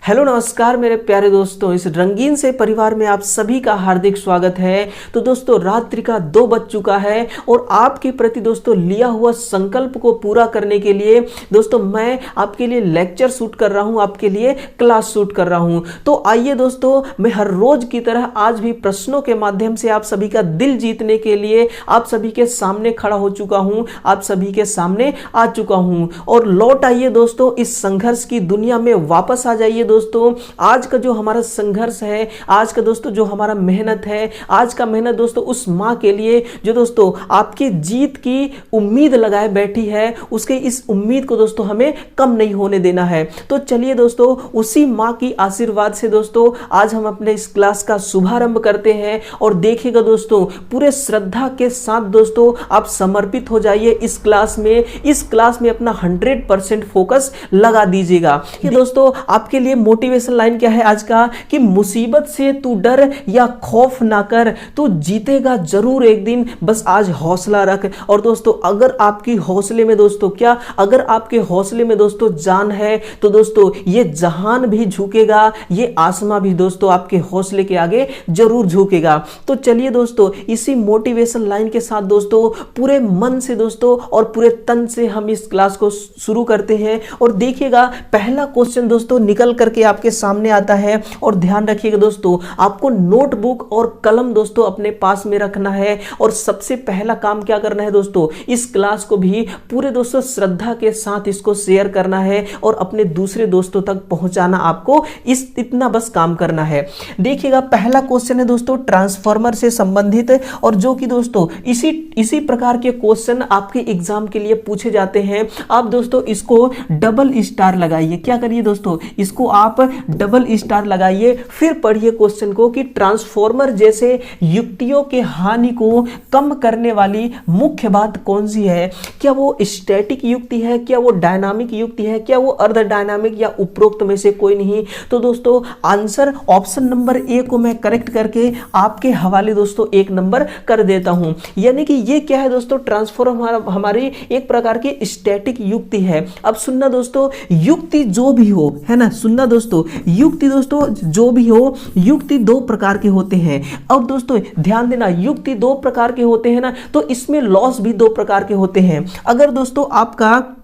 Hello नमस्कार मेरे प्यारे दोस्तों, इस रंगीन से परिवार में आप सभी का हार्दिक स्वागत है। तो दोस्तों रात्रि का 2 बज चुका है और आपके प्रति दोस्तों लिया हुआ संकल्प को पूरा करने के लिए दोस्तों मैं आपके लिए लेक्चर शूट कर रहा हूं, आपके लिए क्लास शूट कर रहा हूं। तो आइए दोस्तों, मैं हर रोज की तरह आज भी प्रश्नों के माध्यम से आप सभी का दिल जीतने के लिए आप सभी के सामने खड़ा हो चुका हूं, आप सभी के सामने आ चुका हूं। और लौट आइए दोस्तों, इस संघर्ष की दुनिया में वापस आ जाइए दोस्तों। आज का जो हमारा संघर्ष है, आज का दोस्तों जो हमारा मेहनत है, आज का मेहनत दोस्तों उस माँ के लिए जो दोस्तों आपके जीत की उम्मीद लगाए बैठी है, उसके इस उम्मीद को दोस्तों हमें कम नहीं होने देना है। तो चलिए दोस्तों, उसी माँ की आशीर्वाद से दोस्तों आज हम अपने इस क्लास का शुभारंभ करते हैं। और देखिएगा दोस्तों, पूरे श्रद्धा के साथ दोस्तों आप समर्पित हो जाइए इस क्लास में। इस क्लास में अपना 100% फोकस लगा दीजिएगा। कि दोस्तों आपके लिए मोटिवेशन लाइन क्या है आज का, कि मुसीबत से तू डर या खौफ ना कर, तू जीतेगा जरूर एक दिन, बस आज हौसला रख। और दोस्तों अगर आपकी हौसले में दोस्तों क्या, अगर आपके हौसले में दोस्तों जान है तो दोस्तों ये जहान भी झुकेगा, ये आसमां भी दोस्तों आपके हौसले के आगे जरूर झुकेगा। तो चलिए दोस्तों, इसी मोटिवेशन लाइन के साथ दोस्तों पूरे मन से दोस्तों और पूरे तन से हम इस क्लास को शुरू करते हैं। और देखिएगा पहला क्वेश्चन दोस्तों निकल करके आपके सामने आता है। और ध्यान रखिएगा दोस्तों, आपको नोटबुक और कलम दोस्तों अपने पास में रखना है। और सबसे पहला काम क्या करना है दोस्तों, इस क्लास को भी पूरे दोस्तों श्रद्धा के साथ इसको शेयर करना है और अपने दूसरे दोस्तों तक पहुंचाना, आपको इतना बस काम करना है। देखिएगा पहला क्वेश्चन है दोस्तों ट्रांसफार्मर से संबंधित, और जो कि दोस्तों इसी प्रकार के क्वेश्चन आपके एग्जाम के लिए पूछे जाते हैं। आप दोस्तों इसको डबल स्टार लगाइए। क्या करिए दोस्तों, इसको आप डबल स्टार लगाइए, फिर पढ़िए क्वेश्चन को कि ट्रांसफार्मर जैसे युक्तियों के हानि को कम करने वाली मुख्य बात कौन सी है। क्या वो स्टैटिक युक्ति है, क्या वो डायनामिक युक्ति है, क्या वो अर्ध डायनामिक, या उपरोक्त में से कोई नहीं। तो दोस्तों आंसर ऑप्शन नंबर ए को मैं करेक्ट करके आपके हवाले दोस्तों 1 नंबर कर देता हूं। यानी कि ये क्या है दोस्तों, ट्रांसफार्मर हमारी एक प्रकार की स्टैटिक युक्ति है। अब सुनना दोस्तों, युक्ति जो भी हो, है ना, सुनना दोस्तों, युक्ति दोस्तों जो भी हो, युक्ति 2 प्रकार के होते हैं। अब दोस्तों ध्यान देना, युक्ति 2 प्रकार के होते हैं ना, तो इसमें लॉस भी 2 प्रकार के होते हैं। अगर दोस्तों आपका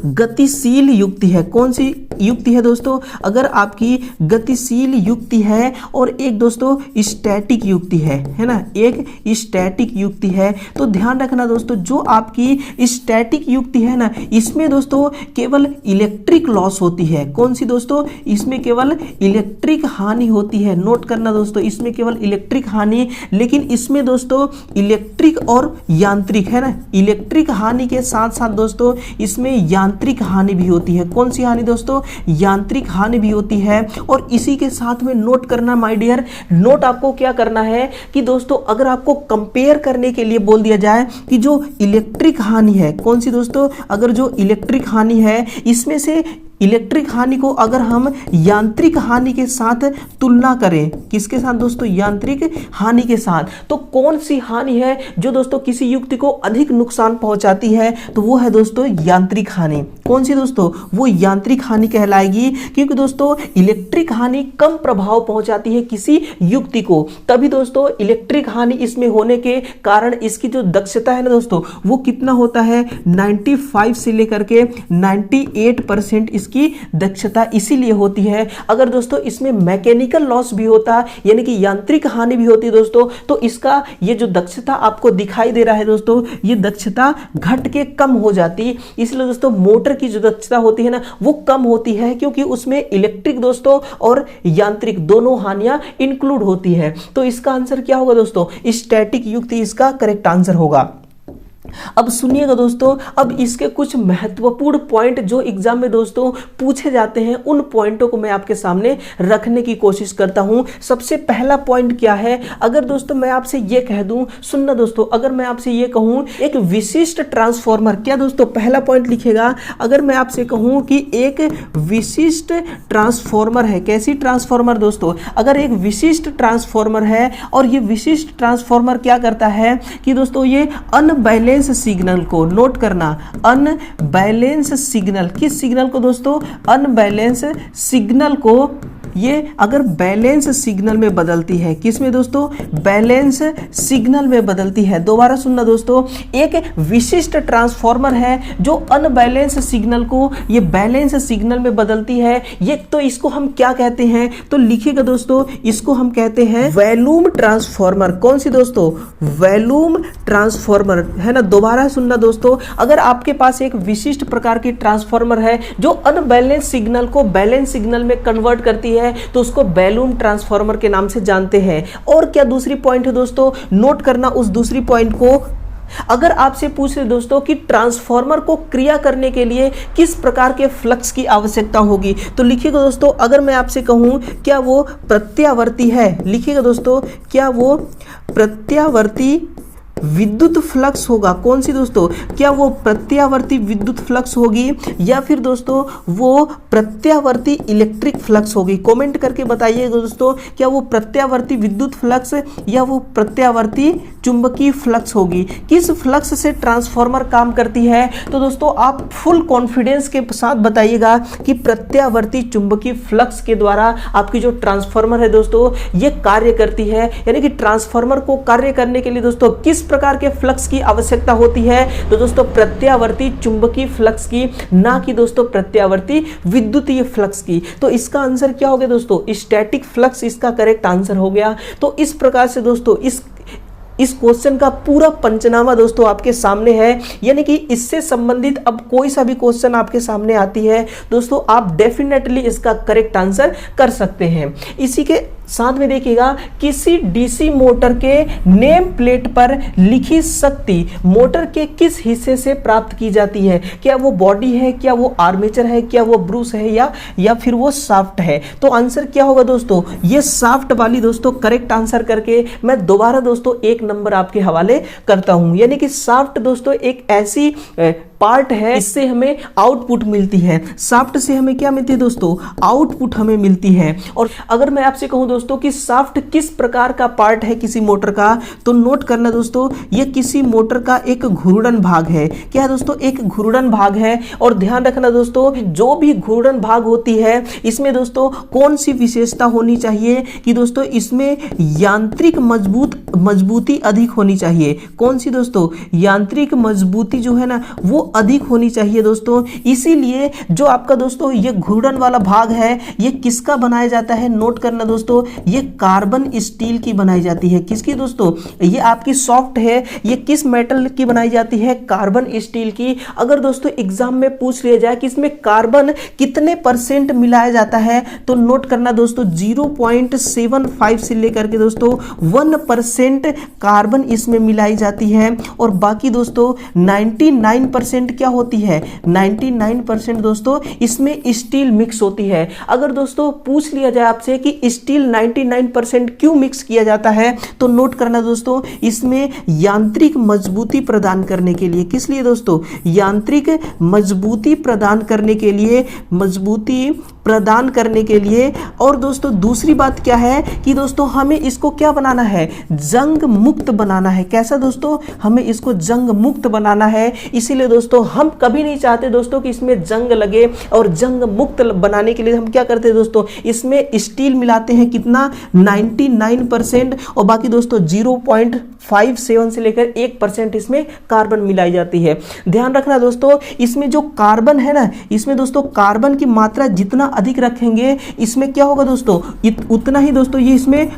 गतिशील युक्ति है, कौन सी युक्ति है दोस्तों, अगर आपकी गतिशील युक्ति है और एक दोस्तों स्टैटिक युक्ति है ना, एक स्टैटिक युक्ति है, तो ध्यान रखना दोस्तों, जो आपकी स्टैटिक युक्ति है ना, इसमें दोस्तों केवल इलेक्ट्रिक लॉस होती है। कौन सी दोस्तों, इसमें केवल इलेक्ट्रिक हानि होती है। नोट करना दोस्तों, इसमें केवल इलेक्ट्रिक हानि, लेकिन इसमें दोस्तों इलेक्ट्रिक और यांत्रिक, है ना, इलेक्ट्रिक हानि के साथ साथ दोस्तों इसमें यांत्रिक हानि भी होती है। कौन सी हानि दोस्तों, यांत्रिक हानि भी होती है। और इसी के साथ में नोट करना माय डियर, नोट आपको क्या करना है कि दोस्तों अगर आपको कंपेयर करने के लिए बोल दिया जाए कि जो इलेक्ट्रिक हानि है, कौन सी दोस्तों, अगर जो इलेक्ट्रिक हानि है, इसमें से इलेक्ट्रिक हानि को अगर हम यांत्रिक हानि के साथ तुलना करें, किसके साथ दोस्तों, यांत्रिक हानि के साथ, तो कौन सी हानि है जो दोस्तों किसी युक्ति को अधिक नुकसान पहुंचाती है, तो वो है दोस्तों यांत्रिक हानि। कौन सी दोस्तों, वो यांत्रिक हानि कहलाएगी, क्योंकि दोस्तों इलेक्ट्रिक हानि कम प्रभाव पहुंचाती है किसी युक्ति को। तभी दोस्तों इलेक्ट्रिक हानि इसमें होने के कारण इसकी जो दक्षता है ना दोस्तों, वो कितना होता है, 95 से लेकर के 98% की दक्षता इसीलिए होती है। अगर दोस्तों इसमें मैकेनिकल लॉस भी होता, यानी कि यांत्रिक हानि भी होती दोस्तों, तो इसका ये जो दक्षता आपको दिखाई दे रहा है दोस्तों, ये दक्षता घट के कम हो जाती। इसलिए दोस्तों मोटर की जो दक्षता होती है ना, वो कम होती है, क्योंकि उसमें इलेक्ट्रिक दोस्तों और यांत्रिक दोनों हानियां इंक्लूड होती है। तो इसका आंसर क्या होगा दोस्तों, स्टैटिक युक्ति इसका करेक्ट आंसर होगा। अब सुनिएगा दोस्तों, अब इसके कुछ महत्वपूर्ण पॉइंट जो एग्जाम में दोस्तों पूछे जाते हैं, उन पॉइंटों को मैं आपके सामने रखने की कोशिश करता हूं। सबसे पहला पॉइंट क्या है, अगर दोस्तों मैं आपसे ये कह दूं, सुनना दोस्तों, अगर मैं आपसे ये कहूं एक विशिष्ट ट्रांसफार्मर, क्या दोस्तों, पहला पॉइंट लिखेगा, अगर मैं आपसे कहूं कि एक विशिष्ट ट्रांसफार्मर है, कैसी ट्रांसफार्मर दोस्तों, अगर एक विशिष्ट ट्रांसफार्मर है और ये विशिष्ट ट्रांसफार्मर क्या करता है कि दोस्तों ये अनबैलेंस अनबैलेंस सिग्नल को, नोट करना, अनबैलेंस सिग्नल, किस सिग्नल को दोस्तों, अनबैलेंस सिग्नल को, ये अगर बैलेंस सिग्नल में बदलती है, किस में दोस्तों, बैलेंस सिग्नल में बदलती है। दोबारा सुनना दोस्तों, एक विशिष्ट ट्रांसफॉर्मर है जो अनबैलेंस सिग्नल को ये बैलेंस सिग्नल में बदलती है, ये तो इसको हम क्या कहते हैं, तो लिखिएगा दोस्तों, इसको हम कहते हैं वॉल्यूम ट्रांसफॉर्मर। कौन सी दोस्तों, वॉल्यूम ट्रांसफॉर्मर, है ना। दोबारा सुनना दोस्तों, अगर आपके पास एक विशिष्ट प्रकार की ट्रांसफॉर्मर है जो अनबैलेंस सिग्नल को बैलेंस सिग्नल में कन्वर्ट करती है, तो उसको वॉल्यूम ट्रांसफॉर्मर के नाम से जानते हैं। और क्या दूसरी पॉइंट है दोस्तों, नोट करना उस दूसरी पॉइंट को। अगर आपसे पूछ रहे दोस्तों कि ट्रांसफॉर्मर को क्रिया करने के लिए किस प्रकार के फ्लक्स की आवश्यकता होगी, तो लिखिएगा दोस्तों, अगर मैं आपसे कहूं क्या वो प्रत्यावर्ती है, लिखिएगा दोस्तों, क्या वो प्रत्यावर्ती विद्युत फ्लक्स होगा। कौन सी दोस्तों, क्या वो प्रत्यावर्ती विद्युत फ्लक्स होगी या फिर दोस्तों वो प्रत्यावर्ती इलेक्ट्रिक फ्लक्स होगी। कमेंट करके बताइए दोस्तों, क्या वो प्रत्यावर्ती विद्युत फ्लक्स या वो प्रत्यावर्ती चुंबकीय फ्लक्स होगी। किस फ्लक्स से ट्रांसफॉर्मर काम करती है, तो दोस्तों आप फुल कॉन्फिडेंस के साथ बताइएगा कि प्रत्यावर्ती चुंबकीय फ्लक्स के द्वारा आपकी जो ट्रांसफॉर्मर है दोस्तों ये कार्य करती है। यानी कि ट्रांसफॉर्मर को कार्य करने के लिए दोस्तों किस प्रकार के फ्लक्स की आवश्यकता होती है, तो दोस्तों प्रत्यावर्ती चुंबकीय फ्लक्स की, ना कि दोस्तों प्रत्यावर्ती विद्युतीय फ्लक्स की। तो इसका आंसर क्या हो गया दोस्तों, स्टैटिक फ्लक्स इसका करेक्ट आंसर हो गया। तो इस प्रकार से दोस्तों इस क्वेश्चन का पूरा पंचनामा दोस्तों आपके सामने है। यानी कि इससे संबंधित अब कोई सा भी क्वेश्चन आपके सामने आती है दोस्तों, आप डेफिनेटली इसका करेक्ट आंसर कर सकते हैं। इसी के साथ में देखिएगा, किसी डीसी मोटर के नेम प्लेट पर लिखी शक्ति मोटर के किस हिस्से से प्राप्त की जाती है। क्या वो बॉडी है, क्या वो आर्मेचर है, क्या वो ब्रूस है या फिर वो शाफ्ट है। तो आंसर क्या होगा दोस्तों, ये शाफ्ट वाली दोस्तों करेक्ट आंसर करके मैं दोबारा दोस्तों एक नंबर आपके हवाले करता हूं। यानी कि शाफ्ट दोस्तों एक ऐसी पार्ट है, इससे हमें आउटपुट मिलती है। शाफ्ट से हमें क्या मिलती है दोस्तों, आउटपुट हमें मिलती है। और अगर मैं आपसे कहूं दोस्तों कि शाफ्ट किस प्रकार का पार्ट है किसी मोटर का, तो नोट करना दोस्तों, ये किसी मोटर का एक घूर्णन भाग है। क्या है दोस्तों, एक घूर्णन भाग है। और ध्यान रखना दोस्तों, जो भी घूर्णन भाग होती है इसमें दोस्तों कौन सी विशेषता होनी चाहिए कि दोस्तों इसमें यांत्रिक मजबूती अधिक होनी चाहिए। कौन सी दोस्तों, यांत्रिक मजबूती जो है ना वो अधिक होनी चाहिए दोस्तों। इसीलिए जो आपका दोस्तों ये घूर्णन वाला भाग है ये किसका बनाया जाता है, नोट करना दोस्तों, ये कार्बन स्टील की बनाई जाती है। किसकी दोस्तों, ये आपकी सॉफ्ट है, ये किस मेटल की बनाई जाती है, कार्बन स्टील की। अगर दोस्तों एग्जाम में पूछ लिया जाए कि इसमें कार्बन कितने % मिलाया जाता है, तो नोट करना दोस्तों 0.75 से लेकर के दोस्तों 1% कार्बन इसमें मिलाई जाती है। और बाकी दोस्तों 99% क्या होती है, 99% दोस्तों इसमें स्टील मिक्स होती है। अगर दोस्तों पूछ लिया जाए आपसे कि स्टील 99% क्यों मिक्स किया जाता है, तो नोट करना दोस्तों, इसमें यांत्रिक मजबूती प्रदान करने के लिए। किस लिए दोस्तों, यांत्रिक मजबूती प्रदान करने के लिए, और दोस्तों दूसरी बात क्या है कि दोस्तों हमें इसको क्या बनाना है, जंग मुक्त बनाना है। कैसा दोस्तों, हमें इसको जंग मुक्त बनाना है। इसीलिए दोस्तों हम कभी नहीं चाहते दोस्तों कि इसमें जंग लगे, और जंग मुक्त बनाने के लिए हम क्या करते हैं दोस्तों, इसमें स्टील मिलाते हैं कितना, 99%, और बाकी दोस्तों 0.57 से लेकर 1% इसमें कार्बन मिलाई जाती है। ध्यान रखना दोस्तों, इसमें जो कार्बन है ना, इसमें दोस्तों कार्बन की मात्रा जितना अधिक रखेंगे इसमें क्या होगा दोस्तों, उतना ही दोस्तों ये इसमें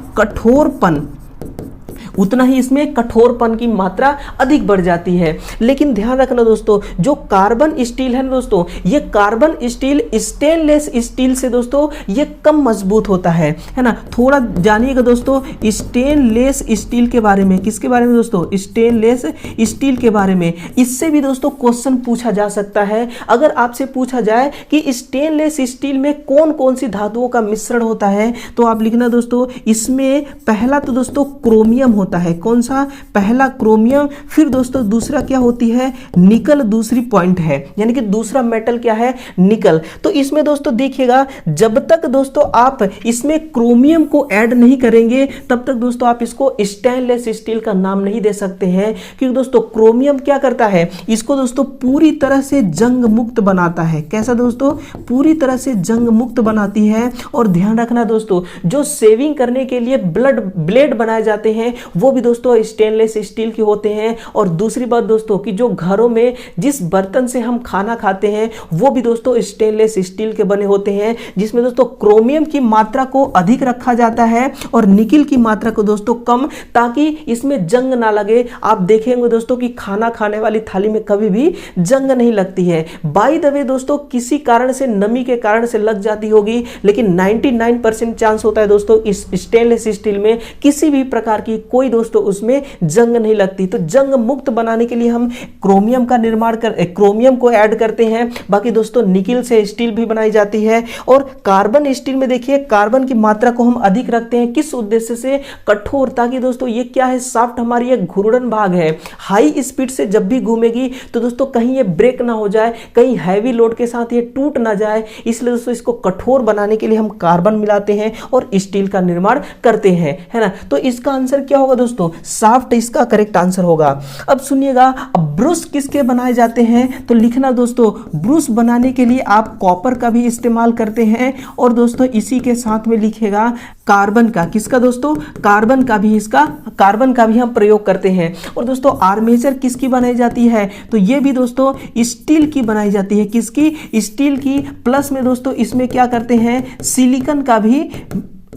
कठोरपन की मात्रा अधिक बढ़ जाती है। लेकिन ध्यान रखना दोस्तों, जो कार्बन स्टील है ना दोस्तों, ये कार्बन स्टील स्टेनलेस स्टील से दोस्तों ये कम मजबूत होता है ना। थोड़ा जानिएगा दोस्तों स्टेनलेस स्टील के बारे में। किसके बारे में दोस्तों, स्टेनलेस स्टील के बारे में। इससे भी दोस्तों क्वेश्चन पूछा जा सकता है। अगर आपसे पूछा जाए कि स्टेनलेस स्टील में कौन कौन सी धातुओं का मिश्रण होता है, तो आप लिखना दोस्तों, इसमें पहला तो दोस्तों क्रोमियम होता होता है, कौन सा, पहला क्रोमियम, फिर दोस्तों दूसरा क्या होती है, निकल दूसरी पॉइंट है, यानी कि दूसरा मेटल क्या है, निकल। तो इसमें दोस्तों देखिएगा, जब तक दोस्तों आप इसमें क्रोमियम को ऐड नहीं करेंगे तब तक दोस्तों आप इसको स्टेनलेस स्टील का नाम नहीं दे सकते हैं, क्योंकि दोस्तों क्रोमियम क्या करता है, इसको दोस्तों पूरी तरह से जंग मुक्त बनाता है। कैसा दोस्तों, पूरी तरह से जंग मुक्त बनाती है। और ध्यान रखना दोस्तों, जो सेविंग करने के लिए ब्लेड बनाए जाते हैं वो भी दोस्तों स्टेनलेस स्टील के होते हैं। और दूसरी बात दोस्तों कि जो घरों में जिस बर्तन से हम खाना खाते हैं वो भी दोस्तों स्टेनलेस स्टील के बने होते हैं, जिसमें दोस्तों क्रोमियम की मात्रा को अधिक रखा जाता है और निकिल की मात्रा को दोस्तों कम, ताकि इसमें जंग ना लगे। आप देखेंगे दोस्तों कि खाना खाने वाली थाली में कभी भी जंग नहीं लगती है। बाय द वे दोस्तों, किसी कारण से, नमी के कारण से लग जाती होगी, लेकिन 99% चांस होता है दोस्तों इस स्टेनलेस स्टील में किसी भी प्रकार की कोई दोस्तों उसमें जंग नहीं लगती। तो जंग मुक्त बनाने के लिए हम क्रोमियम का निर्माण क्रोमियम को ऐड करते हैं। बाकी दोस्तों निकिल से स्टील भी बनाई जाती है। और कार्बन स्टील में देखिए, कार्बन की मात्रा को हम अधिक रखते हैं, किस उद्देश्य से, कठोर, ताकि दोस्तों ये क्या है, शाफ्ट हमारी एक घूर्णन भाग है, हाई स्पीड से जब भी घूमेगी तो दोस्तों कहीं ये ब्रेक ना हो जाए, कहीं हैवी लोड के साथ ये टूट ना जाए, इसलिए दोस्तों इसको कठोर बनाने के लिए हम कार्बन मिलाते हैं और स्टील का निर्माण करते हैं, है ना। तो इसका आंसर क्या होगा दोस्तों, शाफ्ट इसका करेक्ट आंसर होगा। अब सुनिएगा, अब ब्रूस किसके बनाए जाते हैं, तो लिखना दोस्तों, ब्रूस बनाने के लिए आप कॉपर का भी इस्तेमाल करते हैं। और दोस्तों इसी के साथ में लिखेगा कार्बन का, किसका दोस्तों, कार्बन का भी हम प्रयोग करते हैं। और दोस्तों आर्मेचर किसकी बनाई जाती है, तो ये भी दोस्तों स्टील की बनाई जाती है, किसकी, स्टील की। प्लस में दोस्तों इसमें क्या करते हैं, सिलिकॉन का भी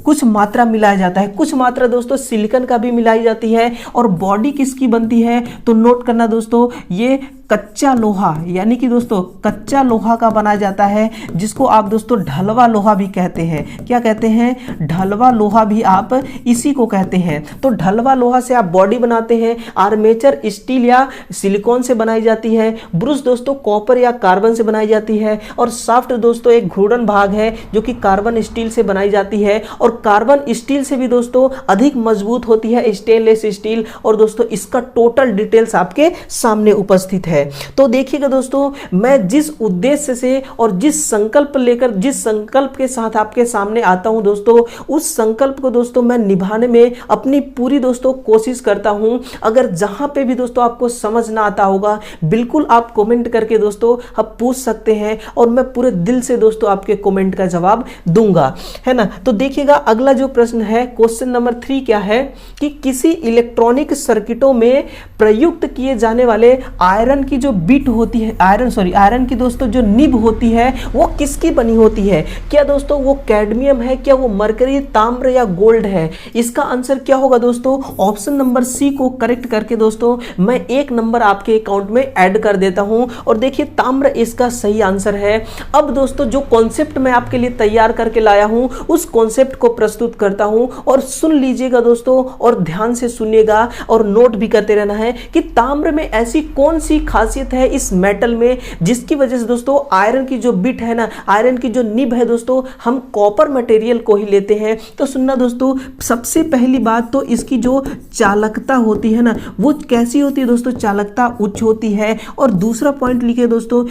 कुछ मात्रा मिलाया जाता है, कुछ मात्रा दोस्तों सिलिकॉन का भी मिलाई जाती है। और बॉडी किसकी बनती है, तो नोट करना दोस्तों, ये कच्चा लोहा, यानी कि दोस्तों कच्चा लोहा का बनाया जाता है, जिसको आप दोस्तों ढलवा लोहा भी कहते हैं। क्या कहते हैं, ढलवा लोहा भी आप इसी को कहते हैं। तो ढलवा लोहा से आप बॉडी बनाते हैं। आर्मेचर स्टील या सिलिकॉन से बनाई जाती है। ब्रूस दोस्तों कॉपर या कार्बन से बनाई जाती है। और शाफ्ट दोस्तों एक घूर्णन भाग है जो कि कार्बन स्टील से बनाई जाती है। और कार्बन स्टील से भी दोस्तों अधिक मजबूत होती है स्टेनलेस स्टील। और दोस्तों इसका टोटल डिटेल्स आपके सामने उपस्थित है। तो देखिएगा दोस्तों, मैं जिस उद्देश्य से और जिस संकल्प के साथ आपके सामने आता हूं दोस्तों, उस संकल्प को दोस्तों मैं निभाने में अपनी पूरी दोस्तों कोशिश करता हूं। अगर जहां पे भी दोस्तों आपको समझ ना आता होगा, बिल्कुल आप कमेंट करके दोस्तों आप पूछ सकते हैं और मैं पूरे दिल से दोस्तों आपके कमेंट का जवाब दूंगा, है ना। तो देखिएगा अगला जो प्रश्न है, क्वेश्चन नंबर 3 क्या है कि किसी इलेक्ट्रॉनिक सर्किटों में प्रयुक्त किए जाने वाले आयरन की जो बिट होती है, आयरन की दोस्तों जो निब होती है वो किसकी बनी होती है। क्या दोस्तों वो कैडमियम है, क्या वो मरकरी, ताम्र या गोल्ड है। इसका आंसर क्या होगा दोस्तों, ऑप्शन नंबर सी को करेक्ट करके दोस्तों मैं 1 नंबर आपके अकाउंट में ऐड कर देता हूं। और देखिए ताम्र इसका सही आंसर है। अब दोस्तों जो कॉन्सेप्ट मैं आपके लिए तैयार करके लाया हूं उस कॉन्सेप्ट को प्रस्तुत करता हूं और सुन लीजिएगा दोस्तों और ध्यान से सुनिएगा और नोट भी करते रहना है कि ताम्र में ऐसी कौन सी खासियत है इस मेटल में जिसकी वजह से दोस्तों आयरन की जो बिट है ना, आयरन की जो निब है दोस्तों, हम कॉपर मटेरियल को ही लेते हैं। तो सुनना दोस्तों, सबसे पहली बात तो इसकी जो चालकता होती है ना, वो कैसी होती है दोस्तों, चालकता उच्च होती है। और दूसरा पॉइंट लिखे दोस्तों,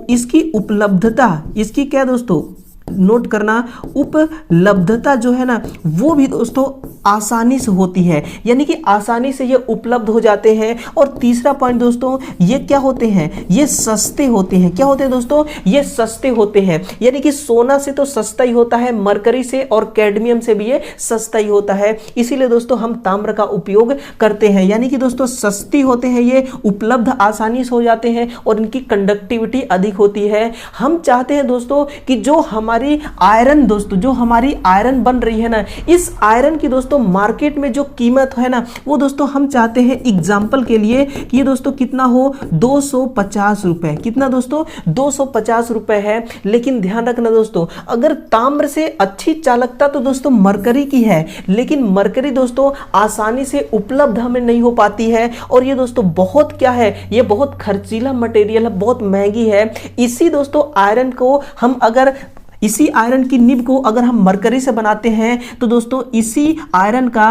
इसकी उपलब्धता, इसकी क्या दोस्तों, नोट करना, उपलब्धता जो है ना वो भी दोस्तों आसानी से होती है, यानी कि आसानी से ये उपलब्ध हो जाते हैं। और तीसरा पॉइंट दोस्तों, ये क्या होते हैं, ये सस्ते होते हैं। क्या होते हैं दोस्तों, ये सस्ते होते हैं, यानी कि सोना से तो सस्ता ही होता है, मरकरी से और कैडमियम से भी ये सस्ता ही होता है। इसीलिए दोस्तों हम ताम्र का उपयोग करते हैं, यानी कि दोस्तों सस्ती होते हैं, ये उपलब्ध आसानी से हो जाते हैं और इनकी कंडक्टिविटी अधिक होती है। हम चाहते हैं दोस्तों कि जो हमारी आयरन दोस्तों, जो हमारी आयरन बन रही है ना, इस आयरन की दोस्तों मार्केट में जो कीमत है ना, वो दोस्तों हम चाहते हैं एग्जांपल के लिए कि ये दोस्तों कितना हो, 250 रुपए। कितना दोस्तों, 250 रुपए है। लेकिन ध्यान रखना दोस्तों, अगर ताम्र से अच्छी चालकता तो दोस्तों मरकरी की है, लेकिन मरकरी दोस्तों आसानी से उपलब्ध हमें नहीं हो पाती है। और ये दोस्तों बहुत क्या है, ये बहुत खर्चीला मटेरियल है, बहुत महंगी है। इसी दोस्तों आयरन को हम अगर इसी आयरन की निब को अगर हम मरकरी से बनाते हैं तो दोस्तों इसी आयरन का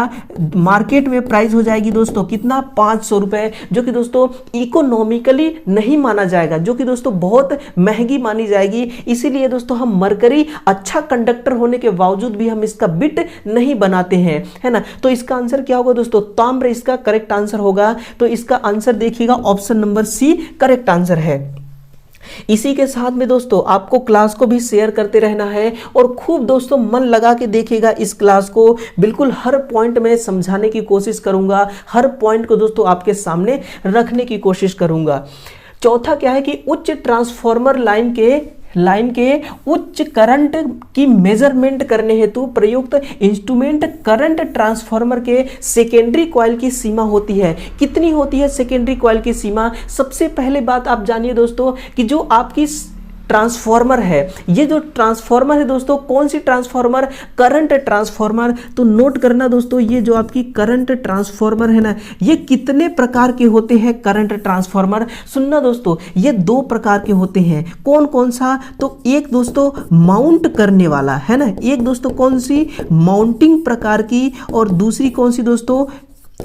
मार्केट में प्राइस हो जाएगी दोस्तों कितना, 500 रुपए, जो कि दोस्तों इकोनॉमिकली नहीं माना जाएगा, जो कि दोस्तों बहुत महंगी मानी जाएगी। इसीलिए दोस्तों हम मरकरी अच्छा कंडक्टर होने के बावजूद भी हम इसका बिट नहीं बनाते हैं, है ना। तो इसका आंसर क्या होगा दोस्तों, ताम्र इसका करेक्ट आंसर होगा। तो इसका आंसर देखिएगा option number C correct answer है। इसी के साथ में दोस्तों आपको क्लास को भी शेयर करते रहना है और खूब दोस्तों मन लगा के देखिएगा इस क्लास को, बिल्कुल हर पॉइंट में समझाने की कोशिश करूंगा, हर पॉइंट को दोस्तों आपके सामने रखने की कोशिश करूंगा। चौथा क्या है कि उच्च ट्रांसफॉर्मर लाइन के उच्च करंट की मेजरमेंट करने हेतु प्रयुक्त इंस्ट्रूमेंट करंट ट्रांसफार्मर के सेकेंडरी कॉइल की सीमा होती है। कितनी होती है सेकेंडरी कॉइल की सीमा? सबसे पहले बात आप जानिए दोस्तों कि जो आपकी ट्रांसफॉर्मर है, ये जो ट्रांसफॉर्मर है दोस्तों, कौन सी ट्रांसफॉर्मर? Current transformer. तो नोट करना दोस्तों, ये जो आपकी करंट ट्रांसफॉर्मर है ना, ये कितने प्रकार के होते हैं करंट ट्रांसफॉर्मर? सुनना दोस्तों, ये 2 प्रकार के होते हैं। कौन कौन सा? तो एक दोस्तों माउंट करने वाला है ना, एक दोस्तों कौन सी, माउंटिंग प्रकार की, और दूसरी कौन सी दोस्तों,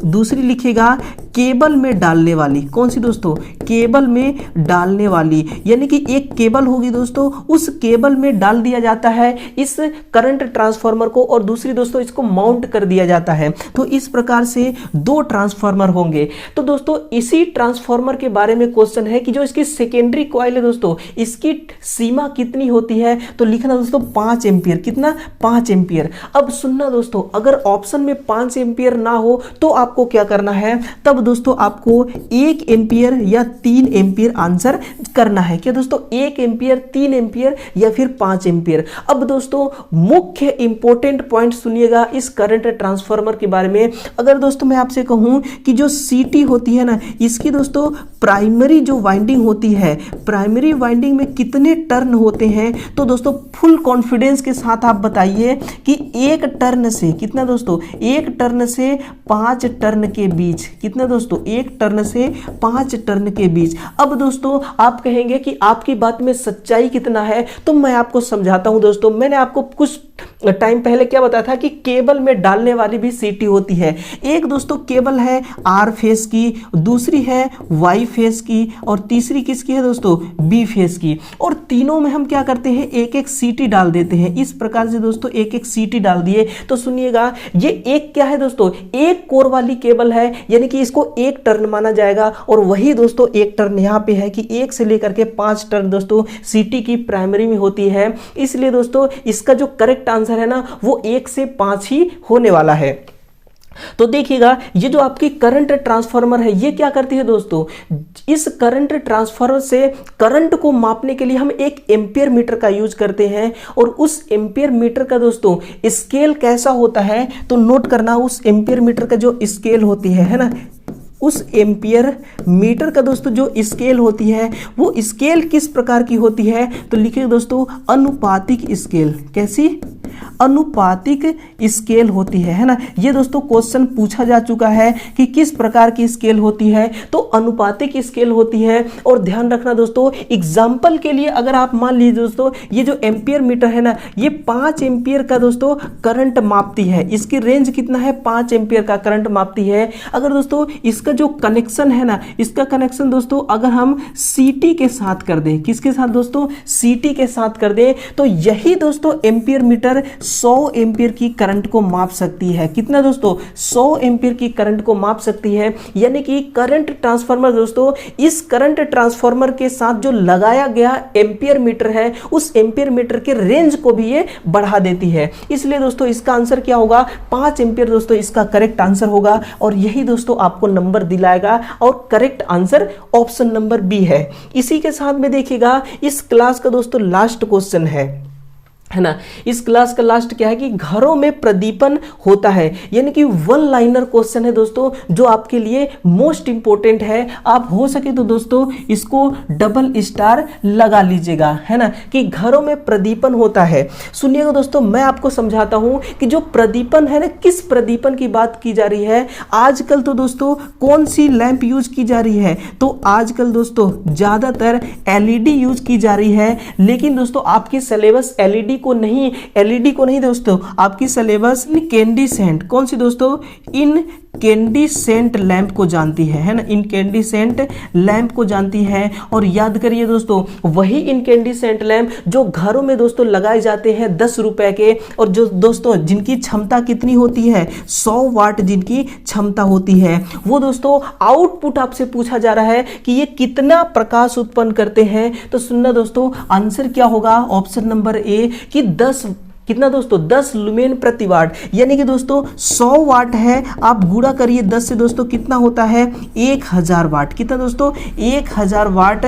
दूसरी लिखेगा केबल में डालने वाली। कौन सी दोस्तों? केबल में डालने वाली, यानी कि एक केबल होगी दोस्तों, उस केबल में डाल दिया जाता है इस करंट ट्रांसफार्मर को, और दूसरी दोस्तों इसको माउंट कर दिया जाता है। तो इस प्रकार से 2 ट्रांसफार्मर होंगे। तो दोस्तों इसी ट्रांसफार्मर के बारे में क्वेश्चन है कि जो इसकी सेकेंडरी कॉइल है दोस्तों, इसकी सीमा कितनी होती है? तो लिखना दोस्तों 5 एम्पियर। कितना? 5 एम्पियर। अब सुनना दोस्तों, अगर ऑप्शन में 5 एम्पियर ना हो तो आपको क्या करना है? तब दोस्तों आपको 1 एम्पियर या 3 एम्पियर आंसर करना है। क्या दोस्तों? 1 एम्पियर, 3 एम्पियर या फिर 5 एम्पियर। अब दोस्तों मुख्य इंपॉर्टेंट पॉइंट सुनिएगा इस करंट ट्रांसफार्मर के बारे में। अगर दोस्तों मैं आपसे कहूं कि जो सीटी होती है ना, इसकी दोस्तों प्राइमरी जो वाइंडिंग होती है, प्राइमरी वाइंडिंग में कितने टर्न होते हैं? तो दोस्तों फुल कॉन्फिडेंस के साथ आप बताइए कि 1 टर्न से कितना दोस्तों, 1 टर्न से 5 टर्न के बीच। कितना दोस्तों? 1 टर्न से 5 टर्न के बीच। अब दोस्तों आप कहेंगे कि आपकी बात में सच्चाई कितना है, तो मैं आपको समझाता हूं दोस्तों। मैंने आपको कुछ टाइम पहले क्या बताया था कि केबल में डालने वाली भी सीटी होती है। एक दोस्तों केबल है आर फेस की, दूसरी है वाई फेस की, और तीसरी किसकी है दोस्तों? बी फेस की। और तीनों में हम क्या करते हैं? एक एक सीटी डाल देते हैं। इस प्रकार से दोस्तों एक एक सीटी डाल दिए। तो सुनिएगा, ये एक क्या है दोस्तों? एक कोर वाली केबल है, यानी कि इसको 1 टर्न माना जाएगा। और वही दोस्तों 1 टर्न यहां पे है कि 1 से लेकर के 5 टर्न दोस्तों सीटी की प्राइमरी में होती है। इसलिए दोस्तों इसका जो करेक्ट आंसर है ना, वो 1 से 5 ही होने वाला है। तो देखिएगा, ये जो आपकी करंट ट्रांसफार्मर है, ये क्या करती है दोस्तों? इस करंट ट्रांसफार्मर से करंट को मापने के लिए हम एक एम्पियर मीटर का यूज करते हैं। और उस एम्पियर मीटर का दोस्तों स्केल कैसा होता है? तो नोट करना, उस एम्पियर मीटर का जो स्केल होती है ना, उस एम्पियर मीटर का दोस्तों जो स्केल होती है, वो स्केल किस प्रकार की होती है? तो लिखिए दोस्तों अनुपातिक स्केल। कैसी? अनुपातिक स्केल होती है ना। ये दोस्तों क्वेश्चन पूछा जा चुका है कि किस प्रकार की स्केल होती है, तो अनुपातिक स्केल होती है। और ध्यान रखना दोस्तों, एग्जाम्पल के लिए अगर आप मान लीजिए दोस्तों, ये जो एम्पियर मीटर है ना, ये 5 एम्पियर का दोस्तों करंट मापती है। इसकी रेंज कितना है? 5 एम्पियर का करंट मापती है। अगर दोस्तों इसका जो कनेक्शन है ना, इसका कनेक्शन दोस्तों अगर हम सीटी के साथ कर दें, किसके साथ दोस्तों? सीटी के साथ कर दें, तो यही दोस्तों एम्पियर मीटर 100 एम्पियर की करंट को माप सकती है। कितना दोस्तों? 100 एम्पियर की करंट को माप सकती है। यानी कि करंट ट्रांसफार्मर दोस्तों, इस करंट ट्रांसफार्मर के साथ जो लगाया गया एम्पियर मीटर है, उस एम्पियर मीटर के रेंज को भी ये बढ़ा देती है। इसलिए दोस्तों इसका आंसर क्या होगा? 5 एम्पियर दोस्तों इसका करेक्ट आंसर होगा। और यही दोस्तों आपको नंबर दिलाएगा, और correct answer option number B है। इसी के साथ में देखिएगा, इस क्लास का दोस्तों लास्ट क्वेश्चन है। है ना। इस क्लास का लास्ट क्या है कि घरों में प्रदीपन होता है, यानी कि वन लाइनर क्वेश्चन है दोस्तों, जो आपके लिए मोस्ट इंपॉर्टेंट है। आप हो सके तो दोस्तों इसको डबल स्टार लगा लीजिएगा, है ना, कि घरों में प्रदीपन होता है। सुनिएगा दोस्तों, मैं आपको समझाता हूं कि जो प्रदीपन है ना, किस प्रदीपन की बात की जा रही है। आजकल तो दोस्तों कौन सी लैंप यूज की जा रही है, तो आजकल दोस्तों ज्यादातर एलईडी यूज की जा रही है। लेकिन दोस्तों आपकी सिलेबस एलईडी को नहीं दोस्तों, आपकी सिलेबस इनकैंडिसेंट, कौन सी दोस्तों, इनकैंडिसेंट लैंप को जानती है ना, इनकैंडिसेंट लैंप को जानती है। और याद करिए दोस्तों, वही इनकैंडिसेंट लैंप जो घरों में दोस्तों लगाए जाते हैं 10 रुपए के, और जो दोस्तों जिनकी क्षमता कितनी होती है, 100 वाट जिनकी क्षमता होती है, वो दोस्तों आउटपुट आपसे पूछा जा रहा है कि ये कितना प्रकाश उत्पन्न करते हैं। तो सुनना दोस्तों, आंसर क्या होगा, ऑप्शन नंबर ए कि 10, कितना दोस्तों, 10 लुमेन प्रति वाट, यानी कि दोस्तों 100 वाट है, आप गुणा करिए 10 से दोस्तों कितना होता है, 1000 वाट। कितना दोस्तों, 1000 वाट,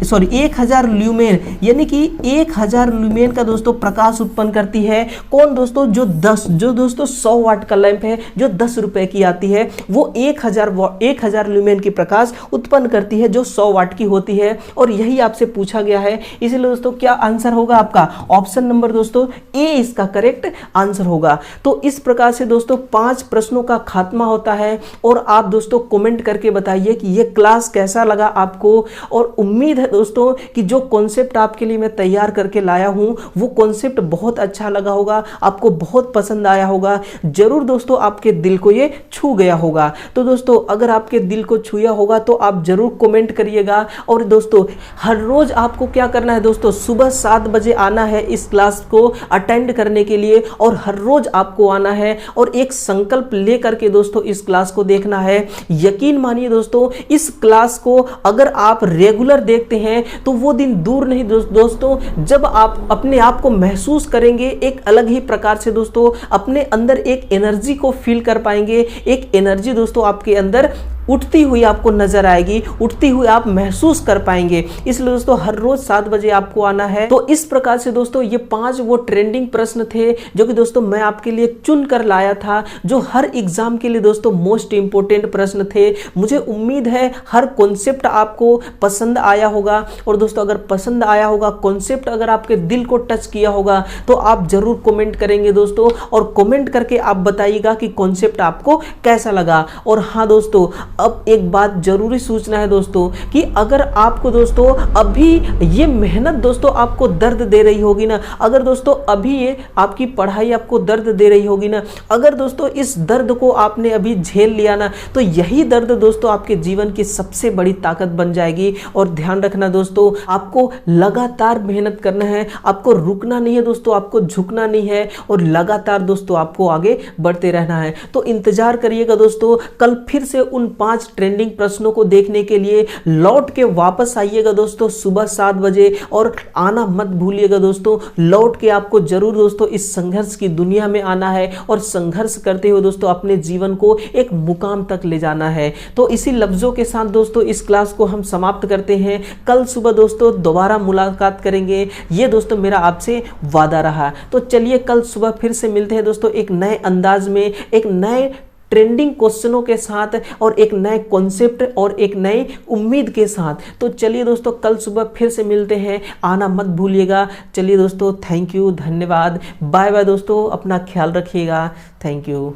सॉरी 1000 ल्यूमेन, यानी कि 1000 ल्यूमेन का दोस्तों प्रकाश उत्पन्न करती है। कौन दोस्तों, जो दोस्तों 100 वाट का लैंप है, जो 10 रुपए की आती है, वो 1000 ल्यूमेन की प्रकाश उत्पन्न करती है, जो 100 वाट की होती है। और यही आपसे पूछा गया है, इसलिए दोस्तों क्या आंसर होगा आपका, ऑप्शन नंबर दोस्तों ए इसका करेक्ट आंसर होगा। तो इस प्रकार से दोस्तों 5 प्रश्नों का खात्मा होता है। और आप दोस्तों कमेंट करके बताइए कि ये क्लास कैसा लगा आपको। और उम्मीद है दोस्तों कि जो कॉन्सेप्ट आपके लिए मैं तैयार करके लाया हूं, वो कॉन्सेप्ट बहुत अच्छा लगा होगा, आपको बहुत पसंद आया होगा। जरूर दोस्तों आपके दिल को ये छू गया होगा। तो दोस्तों अगर आपके दिल को छुआ होगा तो आप जरूर कमेंट करिएगा। और दोस्तों हर रोज आपको क्या करना है दोस्तों, सुबह 7 बजे आना है इस क्लास को अटेंड करने के लिए। और हर रोज आपको आना है और एक संकल्प लेकर के दोस्तों इस क्लास को देखना है। यकीन मानिए दोस्तों, इस क्लास को अगर आप रेगुलर देखते हैं तो वो दिन दूर नहीं दोस्तों, जब आप अपने आप को महसूस करेंगे एक अलग ही प्रकार से दोस्तों, अपने अंदर एक एनर्जी को फील कर पाएंगे। एक एनर्जी दोस्तों आपके अंदर उठती हुई आपको नजर आएगी, उठती हुई आप महसूस कर पाएंगे। इसलिए दोस्तों हर रोज 7 बजे आपको आना है। तो इस प्रकार से दोस्तों ये 5 वो ट्रेंडिंग प्रश्न थे जो कि दोस्तों मैं आपके लिए चुन कर लाया था, जो हर एग्जाम के लिए दोस्तों मोस्ट इंपोर्टेंट प्रश्न थे। मुझे उम्मीद है हर कॉन्सेप्ट आपको पसंद आया होगा। और दोस्तों अगर पसंद आया होगा, कॉन्सेप्ट अगर आपके दिल को टच किया होगा, तो आप जरूर कमेंट करेंगे दोस्तों। और कमेंट करके आप बताइएगा कि कॉन्सेप्ट आपको कैसा लगा। और हाँ दोस्तों, अब एक बात जरूरी सूचना है दोस्तों, कि अगर आपको दोस्तों अभी ये मेहनत दोस्तों आपको दर्द दे रही होगी ना, अगर दोस्तों अभी ये आपकी पढ़ाई आपको दर्द दे रही होगी ना, अगर दोस्तों इस दर्द को आपने अभी झेल लिया ना, तो यही दर्द दोस्तों आपके जीवन की सबसे बड़ी ताकत बन जाएगी। और ध्यान रखना दोस्तों, आपको लगातार मेहनत करना है, आपको रुकना नहीं है दोस्तों, आपको झुकना नहीं है, और लगातार दोस्तों आपको आगे बढ़ते रहना है। तो इंतजार करिएगा दोस्तों, कल फिर से उन 5 ट्रेंडिंग प्रश्नों को देखने के लिए लौट के वापस आइएगा दोस्तों सुबह 7 बजे। और आना मत भूलिएगा दोस्तों, लौट के आपको जरूर दोस्तों इस संघर्ष की दुनिया में आना है, और संघर्ष करते हुए दोस्तों अपने जीवन को एक मुकाम तक ले जाना है। तो इसी लफ्जों के साथ दोस्तों इस क्लास को हम समाप्त करते हैं। कल सुबह दोस्तों दोबारा मुलाकात करेंगे, ये दोस्तों मेरा आपसे वादा रहा। तो चलिए कल सुबह फिर से मिलते हैं दोस्तों एक नए अंदाज में, एक नए ट्रेंडिंग क्वेश्चनों के साथ, और एक नए कॉन्सेप्ट और एक नई उम्मीद के साथ। तो चलिए दोस्तों कल सुबह फिर से मिलते हैं, आना मत भूलिएगा। चलिए दोस्तों, थैंक यू, धन्यवाद, बाय बाय दोस्तों, अपना ख्याल रखिएगा, थैंक यू।